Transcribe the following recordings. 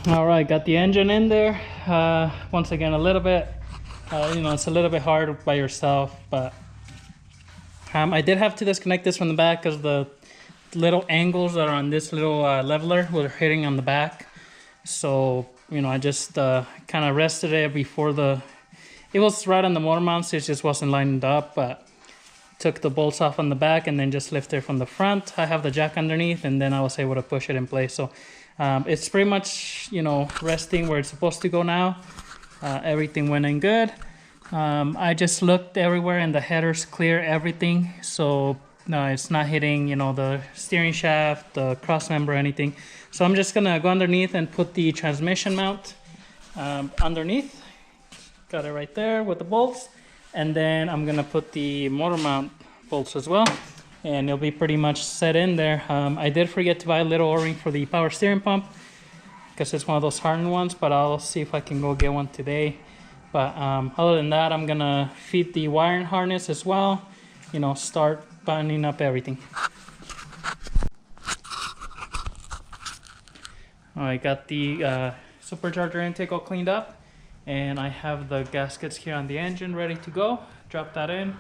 All right, got the engine in there. Once again, a little bit, it's a little bit hard by yourself, but I did have to disconnect this from the back because the little angles that are on this little leveler were hitting on the back. So, I just kind of rested it before it was right on the motor mounts, it just wasn't lined up, but took the bolts off on the back and then just lifted it from the front. I have the jack underneath and then I was able to push it in place. So it's pretty much, resting where it's supposed to go now. Everything went in good. I just looked everywhere and the header's clear, everything. So no, it's not hitting, the steering shaft, the cross member, anything. So I'm just gonna go underneath and put the transmission mount underneath. Got it right there with the bolts. And then I'm gonna put the motor mount bolts as well. And it'll be pretty much set in there. I did forget to buy a little O-ring for the power steering pump because it's one of those hardened ones, but I'll see if I can go get one today. But other than that, I'm gonna feed the wiring harness as well, start buttoning up everything. I got the supercharger intake all cleaned up, and I have the gaskets here on the engine ready to go. Drop that in.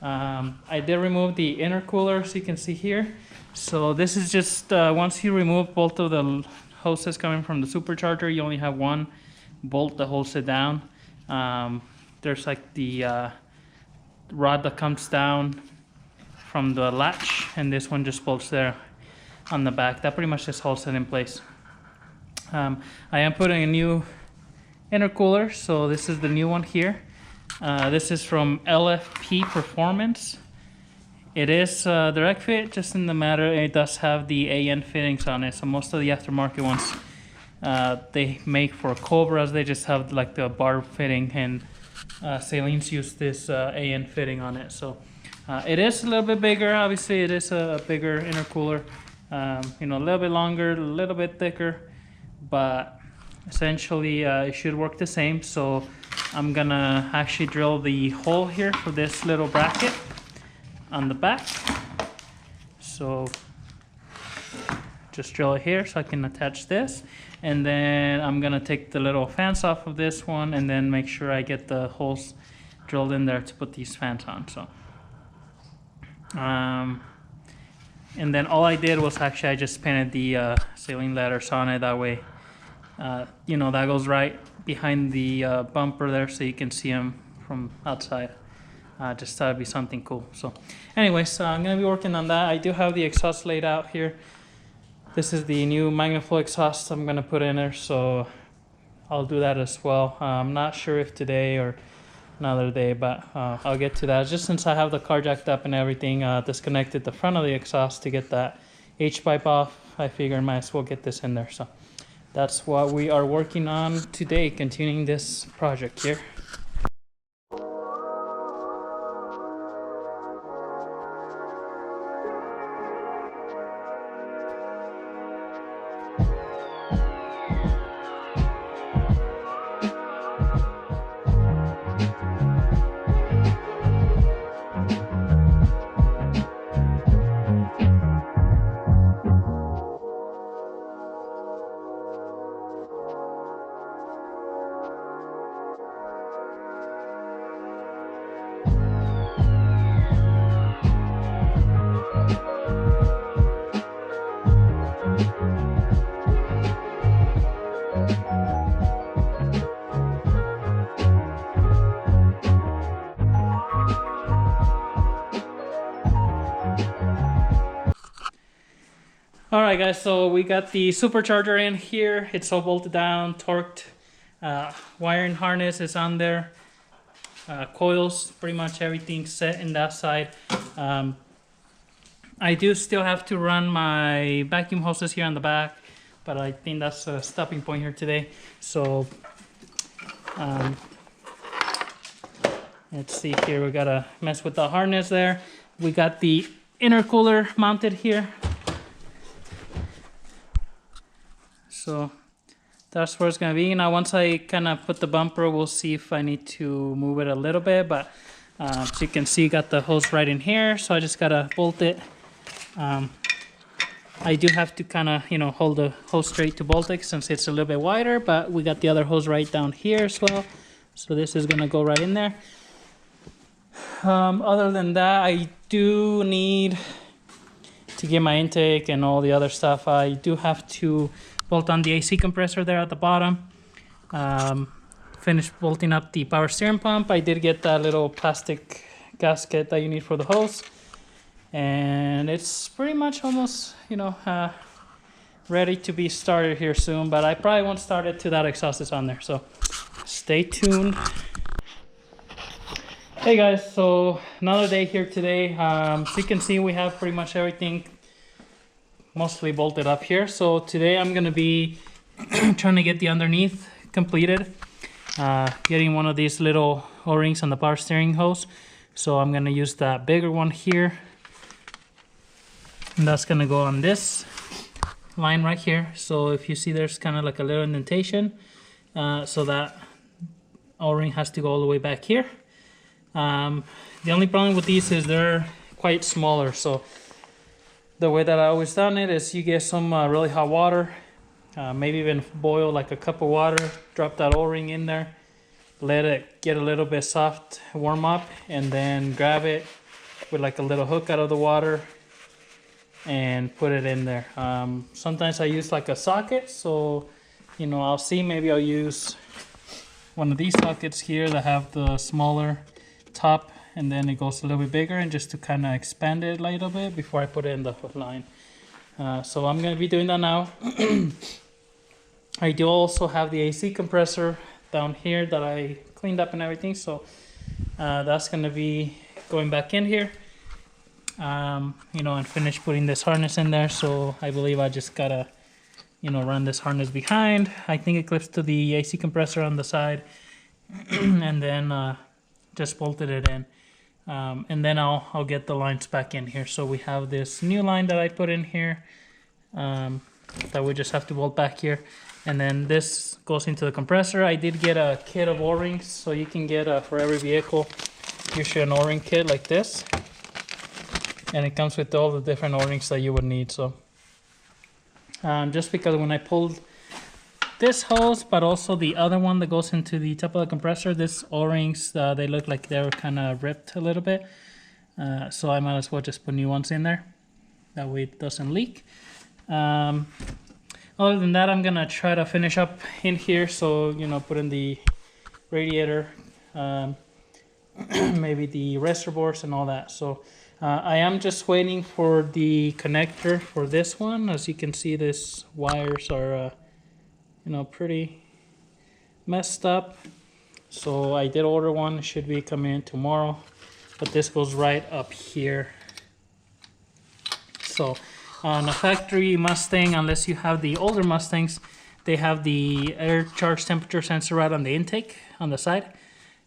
I did remove the intercooler, so you can see here. So this is just once you remove both of the hoses coming from the supercharger, you only have one bolt that holds it down. There's like the rod that comes down from the latch, and this one just bolts there on the back. That pretty much just holds it in place. I am putting a new intercooler, so this is the new one here. This is from LFP Performance. It is direct fit, just in the matter it does have the AN fittings on it. So most of the aftermarket ones they make for Cobras, they just have like the bar fitting, and Saleen's use this AN fitting on it. So it is a little bit bigger. Obviously, it is a bigger intercooler. A little bit longer, a little bit thicker, but essentially it should work the same. So I'm gonna actually drill the hole here for this little bracket on the back. So just drill it here so I can attach this, and then I'm gonna take the little fans off of this one and then make sure I get the holes drilled in there to put these fans on. So and then all I did was actually I just painted the Saleen letters on it. That way that goes right behind the bumper there, so you can see them from outside. Just thought it'd be something cool. So anyways, I'm gonna be working on that. I do have the exhaust laid out here. This is the new MagnaFlow exhaust I'm gonna put in there, so I'll do that as well. I'm not sure if today or another day, but I'll get to that. Just since I have the car jacked up and everything, disconnected the front of the exhaust to get that H-pipe off, I figured I might as well get this in there. So that's what we are working on today, continuing this project here. All right, guys, so we got the supercharger in here. It's all bolted down, torqued. Wiring harness is on there. Coils, pretty much everything set in that side. I do still have to run my vacuum hoses here on the back, but I think that's a stopping point here today. So let's see here. We gotta mess with the harness there. We got the intercooler mounted here. So that's where it's gonna be. Now once I kind of put the bumper, we'll see if I need to move it a little bit, but so you can see got the hose right in here, so I just gotta bolt it I do have to kind of, hold the hose straight to bolt it since it's a little bit wider, but we got the other hose right down here as well. So this is gonna go right in there. Other than that, I do need to get my intake and all the other stuff. I do have to bolt on the AC compressor there at the bottom. Finish bolting up the power steering pump. I did get that little plastic gasket that you need for the hose. And it's pretty much almost, ready to be started here soon, but I probably won't start it till that exhaust is on there, so stay tuned. Hey guys, so another day here today. So you can see we have pretty much everything mostly bolted up here. So today I'm gonna be trying to get the underneath completed, getting one of these little O-rings on the power steering hose. So I'm gonna use that bigger one here, and that's gonna go on this line right here. So if you see, there's kind of like a little indentation, so that O-ring has to go all the way back here. The only problem with these is they're quite smaller, so the way that I always done it is you get some really hot water, maybe even boil like a cup of water, drop that O-ring in there, let it get a little bit soft, warm up, and then grab it with like a little hook out of the water and put it in there. Sometimes I use like a socket, so I'll see, maybe I'll use one of these sockets here that have the smaller top, and then it goes a little bit bigger, and just to kind of expand it a little bit before I put it in the hook line. So I'm going to be doing that now. I do also have the AC compressor down here that I cleaned up and everything, so that's going to be going back in here, and finish putting this harness in there. So I believe I just gotta run this harness behind. I think it clips to the AC compressor on the side, and then just bolted it in, and then I'll get the lines back in here. So we have this new line that I put in here, that we just have to bolt back here, and then this goes into the compressor. I did get a kit of O-rings, so you can get for every vehicle usually an O-ring kit like this, and it comes with all the different O-rings that you would need. So just because when I pulled this hose, but also the other one that goes into the top of the compressor, this O-rings, they look like they were kind of ripped a little bit, so I might as well just put new ones in there, that way it doesn't leak. Other than that, I'm gonna try to finish up in here, so put in the radiator, maybe the reservoirs and all that. So I am just waiting for the connector for this one. As you can see, these wires are pretty messed up, so I did order one. It should be coming in tomorrow, but this goes right up here. So on a factory Mustang, unless you have the older Mustangs, they have the air charge temperature sensor right on the intake on the side.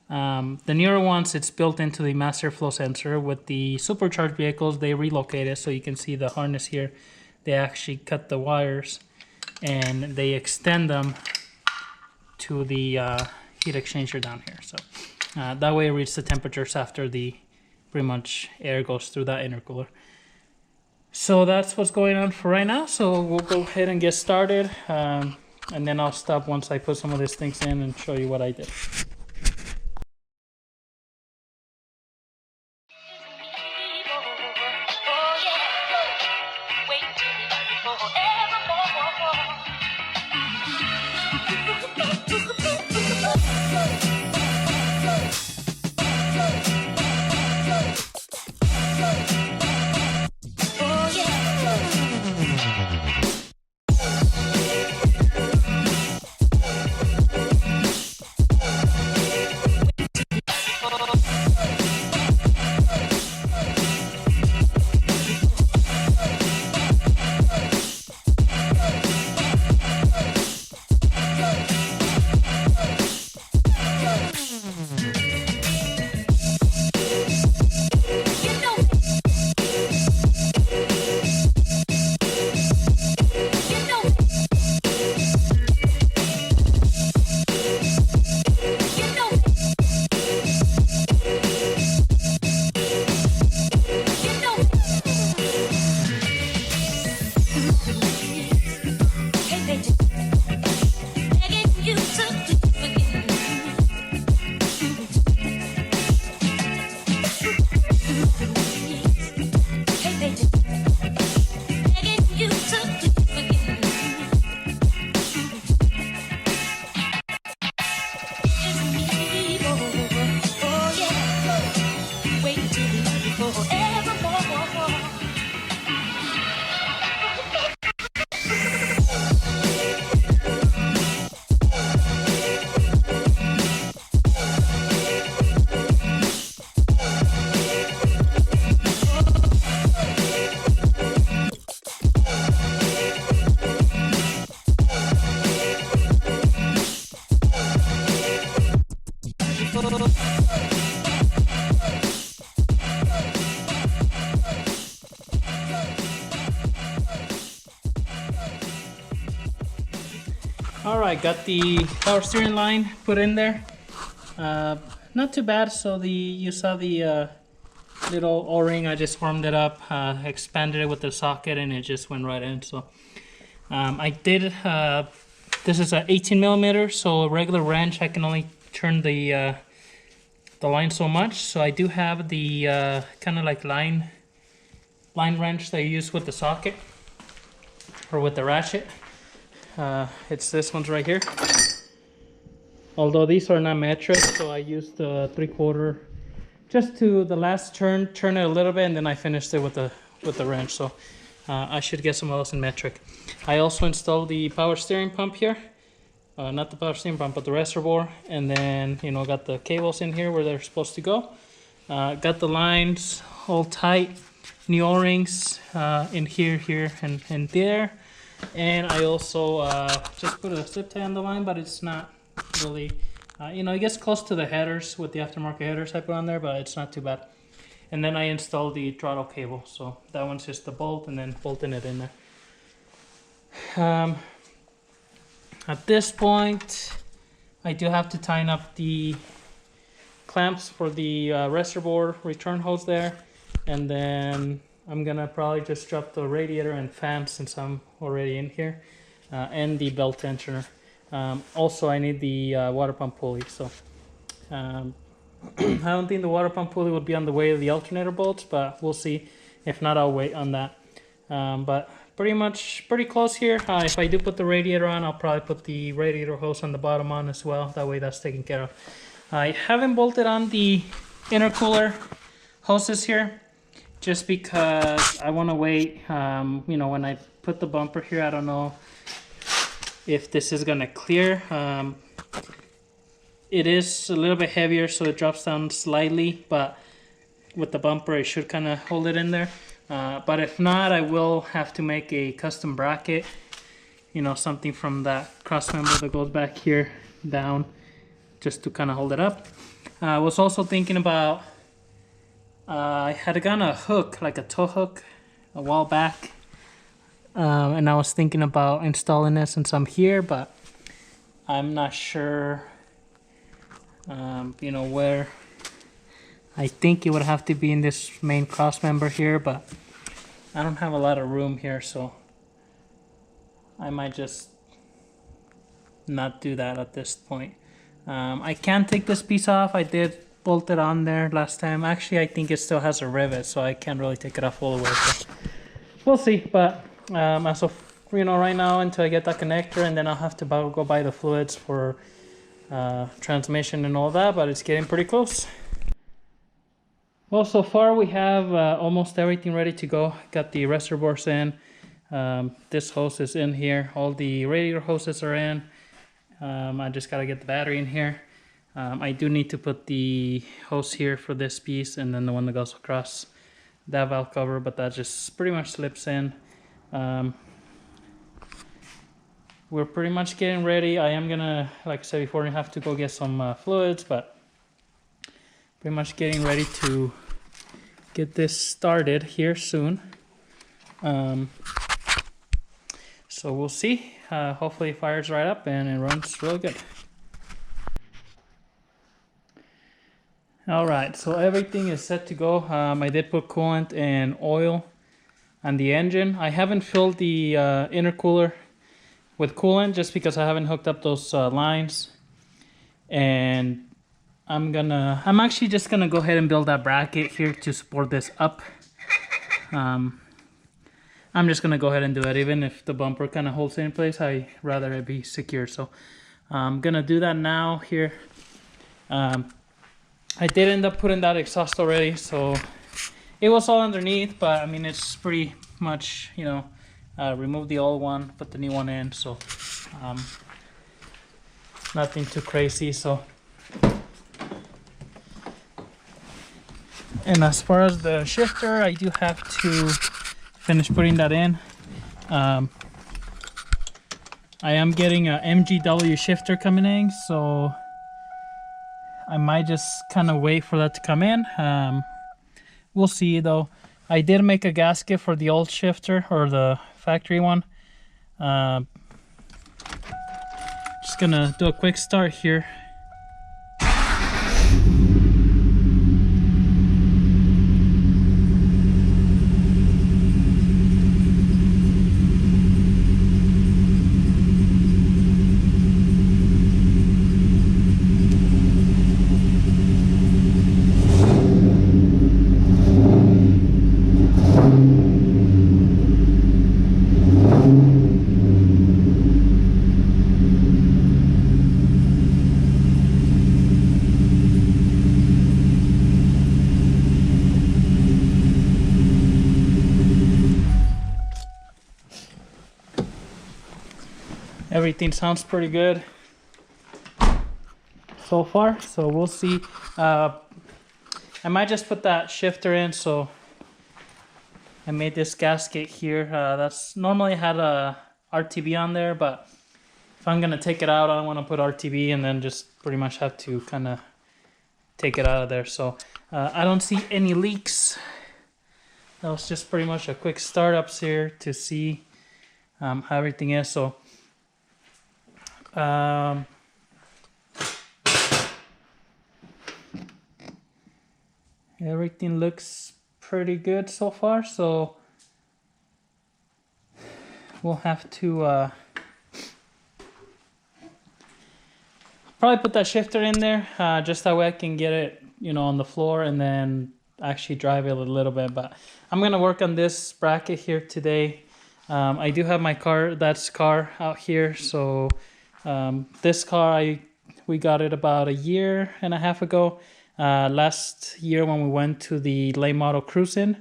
The newer ones, it's built into the master flow sensor. With the supercharged vehicles, they relocate it, so you can see the harness here. They actually cut the wires and they extend them to the heat exchanger down here. So that way it reaches the temperatures after the pretty much air goes through that intercooler. So that's what's going on for right now. So we'll go ahead and get started, and then I'll stop once I put some of these things in and show you what I did. All right, got the power steering line put in there. Not too bad. So you saw the little O-ring. I just warmed it up, expanded it with the socket, and it just went right in. So I did. This is a 18 millimeter, so a regular wrench I can only turn the line so much. So I do have the kind of like line wrench that you use with the socket or with the ratchet. It's this one's right here. Although these are not metric, so I used the 3/4 just to the last turn it a little bit, and then I finished it with the wrench. So I should get some of those in metric. I also installed the power steering pump here. Not the power steering pump, but the reservoir, and then got the cables in here where they're supposed to go. Got the lines all tight, new O-rings in here, and there. And I also just put a zip tie on the line, but it's not really, it gets close to the headers with the aftermarket headers I put on there, but it's not too bad. And then I installed the throttle cable, so that one's just the bolt and then bolting it in there. At this point, I do have to tighten up the clamps for the reservoir return hose there, and then I'm gonna probably just drop the radiator and fan since I'm already in here, and the belt tensioner. Also, I need the water pump pulley. So I don't think the water pump pulley would be on the way of the alternator bolts, but we'll see. If not, I'll wait on that. But pretty close here. If I do put the radiator on, I'll probably put the radiator hose on the bottom on as well. That way that's taken care of. I haven't bolted on the intercooler hoses here, just because I want to wait. When I put the bumper here, I don't know if this is gonna clear. It is a little bit heavier, so it drops down slightly, but with the bumper it should kind of hold it in there. But if not, I will have to make a custom bracket, something from that cross member that goes back here down, just to kind of hold it up. I was also thinking about, I had gotten a hook, like a tow hook, a while back, and I was thinking about installing it since I'm here, but I'm not sure, where. I think it would have to be in this main cross member here, but I don't have a lot of room here, so I might just not do that at this point. I can take this piece off. I did bolt it on there last time. Actually, I think it still has a rivet, so I can't really take it off all the way. So we'll see, but as of right now, until I get that connector, and then I'll have to go buy the fluids for transmission and all that, but it's getting pretty close. Well, so far we have almost everything ready to go. Got the reservoirs in. This hose is in here. All the radiator hoses are in. I just gotta get the battery in here. I do need to put the hose here for this piece, and then the one that goes across that valve cover, but that just pretty much slips in. We're pretty much getting ready. I am gonna, like I said before, have to go get some fluids, but pretty much getting ready to get this started here soon. So we'll see. Hopefully it fires right up and it runs real good. All right, so everything is set to go. I did put coolant and oil on the engine. I haven't filled the intercooler with coolant just because I haven't hooked up those lines. And I'm actually just gonna go ahead and build that bracket here to support this up. I'm just gonna go ahead and do it, even if the bumper kind of holds it in place. I rather it be secure, so I'm gonna do that now here. I did end up putting that exhaust already, so it was all underneath, but I mean it's pretty much, remove the old one, put the new one in, so nothing too crazy. So, and as far as the shifter, I do have to finish putting that in. I am getting a MGW shifter coming in, so I might just kind of wait for that to come in. We'll see though. I did make a gasket for the old shifter, or the factory one. Just gonna do a quick start here. Everything sounds pretty good so far, so we'll see. I might just put that shifter in. So I made this gasket here. That's normally had a RTB on there, but if I'm gonna take it out, I don't want to put RTB and then just pretty much have to kind of take it out of there. So I don't see any leaks. That was just pretty much a quick startups here to see how everything is. So everything looks pretty good so far, so we'll have to probably put that shifter in there, just that way I can get it, you know, on the floor and then actually drive it a little bit. But I'm gonna work on this bracket here today. I do have my car out here, so this car we got it about a year and a half ago. Last year when we went to the late model cruising,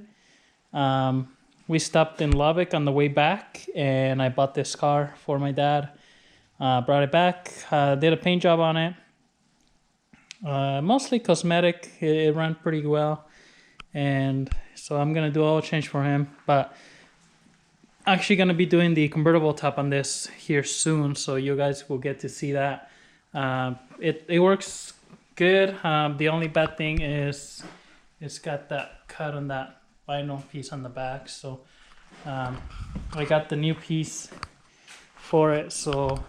we stopped in Lubbock on the way back, and I bought this car for my dad. Brought it back, did a paint job on it, mostly cosmetic. It ran pretty well, and so I'm gonna do an oil change for him. But actually gonna be doing the convertible top on this here soon, so you guys will get to see that. It works good. The only bad thing is it's got that cut on that vinyl piece on the back, so I got the new piece for it, so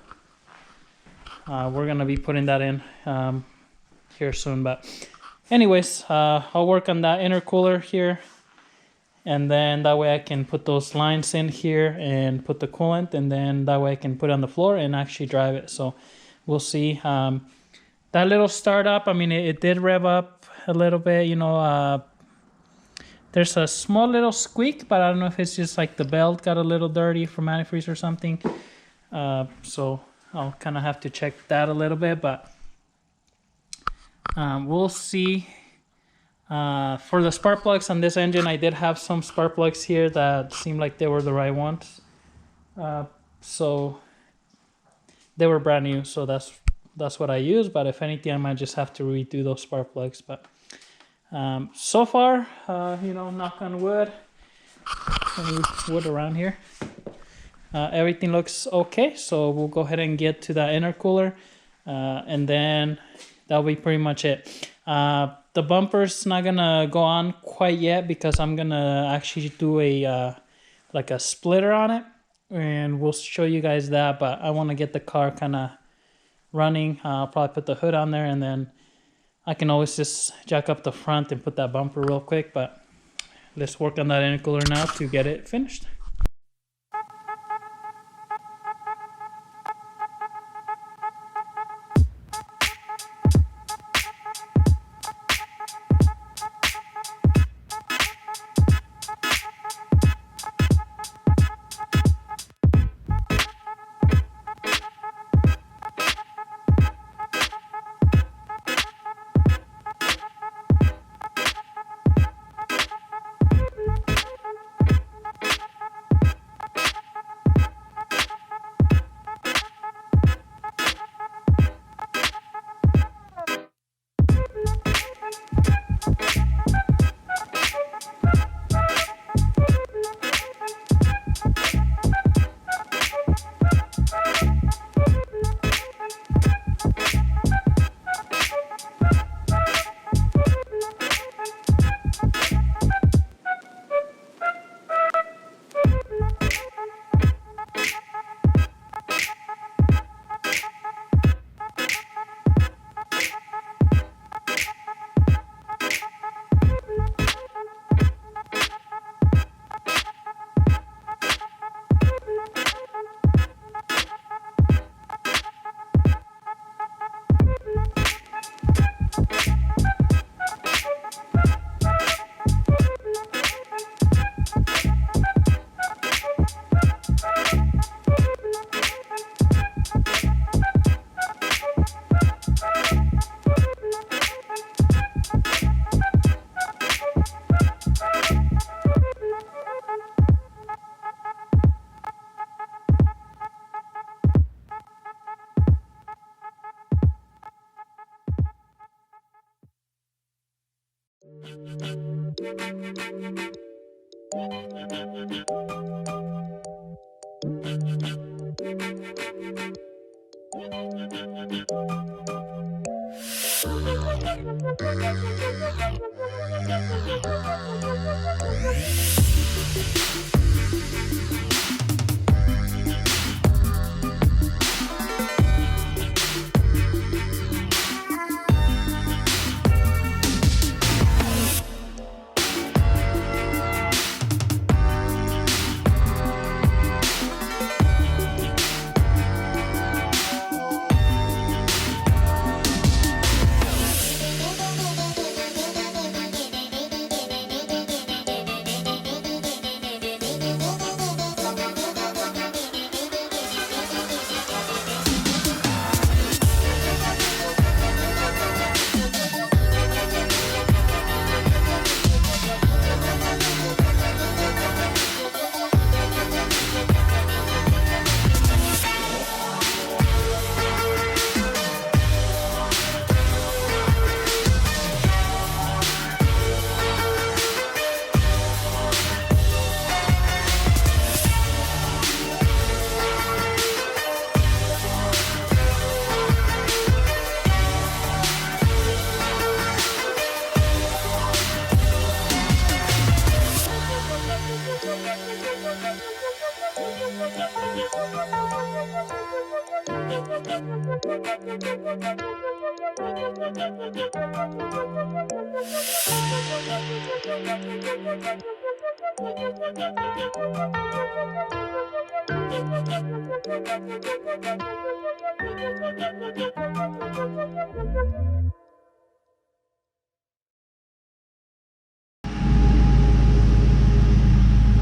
we're gonna be putting that in here soon. But anyways, I'll work on that intercooler here, and then that way I can put those lines in here and put the coolant, and then that way I can put it on the floor and actually drive it. So we'll see. That little startup, I mean, it did rev up a little bit, you know. There's a small little squeak, but I don't know if it's just like the belt got a little dirty from antifreeze or something. So I'll kind of have to check that a little bit, but we'll see. For the spark plugs on this engine, I did have some spark plugs here that seemed like they were the right ones. So they were brand new, so that's what I use. But if anything, I might just have to redo those spark plugs. But so far, you know, knock on wood, any wood around here, everything looks okay. So we'll go ahead and get to that intercooler, and then that'll be pretty much it. The bumper's not gonna go on quite yet because I'm gonna actually do a like a splitter on it, and we'll show you guys that. But I want to get the car kind of running. I'll probably put the hood on there, and then I can always just jack up the front and put that bumper real quick. But let's work on that intercooler now to get it finished.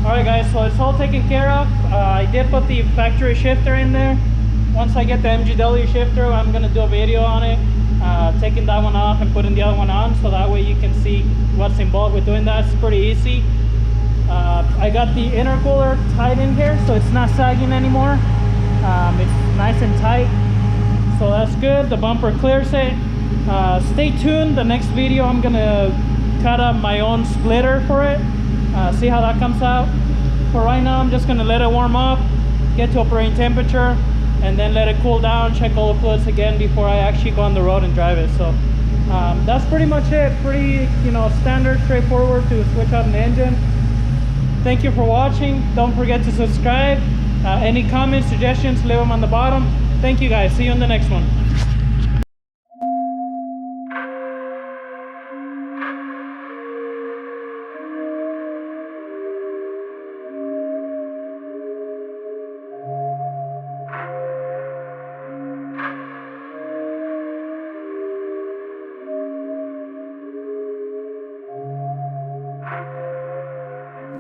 Alright guys, so it's all taken care of. I did put the factory shifter in there. Once I get the MGW shifter, I'm going to do a video on it, taking that one off and putting the other one on, so that way you can see what's involved with doing that. It's pretty easy. I got the intercooler tied in here, so it's not sagging anymore. It's nice and tight, so that's good. The bumper clears it. Stay tuned. The next video I'm going to cut up my own splitter for it. See how that comes out. For right now, I'm just gonna let it warm up, get to operating temperature, and then let it cool down, check all the fluids again before I actually go on the road and drive it. So that's pretty much it. Pretty, standard, straightforward to switch out an engine. Thank you for watching. Don't forget to subscribe. Any comments, suggestions, leave them on the bottom. Thank you guys. See you in the next one.